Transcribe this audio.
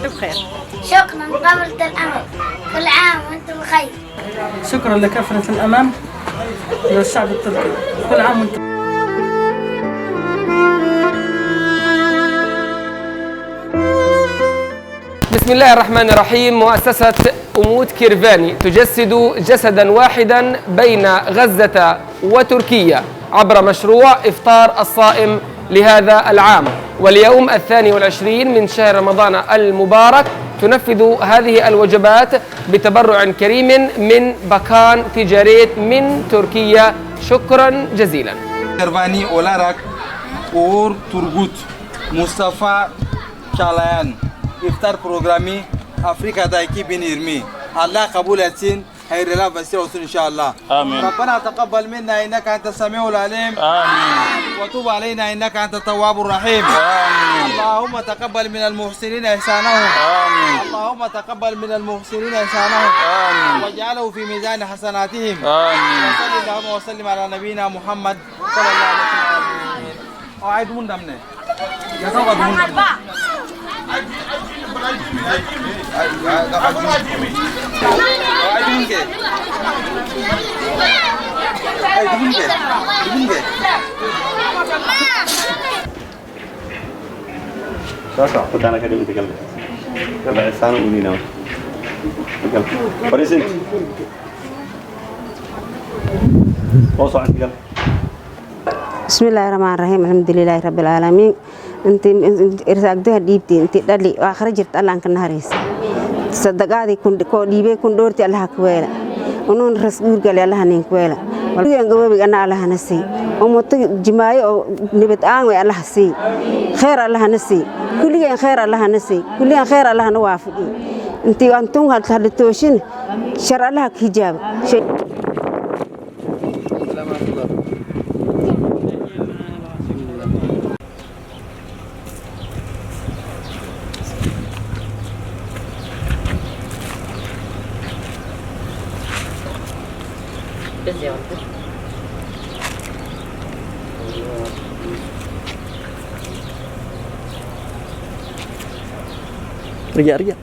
بخير. شكرا قبلة الأمل، كل عام وأنتم بخير. شكرا لكافة الأمام للشعب التركي، كل عام وأنتم. بسم الله الرحمن الرحيم. مؤسسة أمود كيرفاني تجسد جسدا واحدا بين غزة وتركيا عبر مشروع إفطار الصائم لهذا العام، واليوم 22 من شهر رمضان المبارك تنفذ هذه الوجبات بتبرع كريم من بكان تجارية من تركيا. شكرا جزيلا. Kervani olarak Uğur Turgut Mustafa Çalayan iftar programı Afrika'da 2020. Allah kabul etsin. Hayırlı vesile olsun inşallah. آمين. ربنا تقبل منا إنك أنت السميع العليم. آمين. وتوب علينا إنك أنت التواب الرحيم. آمين. اللهم تقبل من المحسنين إحسانهم. آمين. اللهم تقبل من المحسنين إحسانهم. آمين. واجعله في ميزان حسناتهم. آمين. وصلى اللهم وسلم على نبينا محمد صلى الله عليه وسلم. أعيد من دمنا. يا سواد من دمنا. شاكا خد أنا كده متكلم تبع السنة ونينا متكلم فريسنت وصل عندك بسم الله الرحمن الرحيم الحمد لله رب العالمين انت ارساقدها ديبتي انت دلي واخرجت الله انك نهريس صدقاتي كنت كو ديبي كن دورتي الله كويلا ونون رسول قال الله نين كويلا ولين غوبي انا الله نسي ومت جماعي او نبت ان الله سي خير الله نسي كلين خير الله نسي كلين خير الله نوافقي انت انتم هتلتوشين شر الله حجاب شيء رجع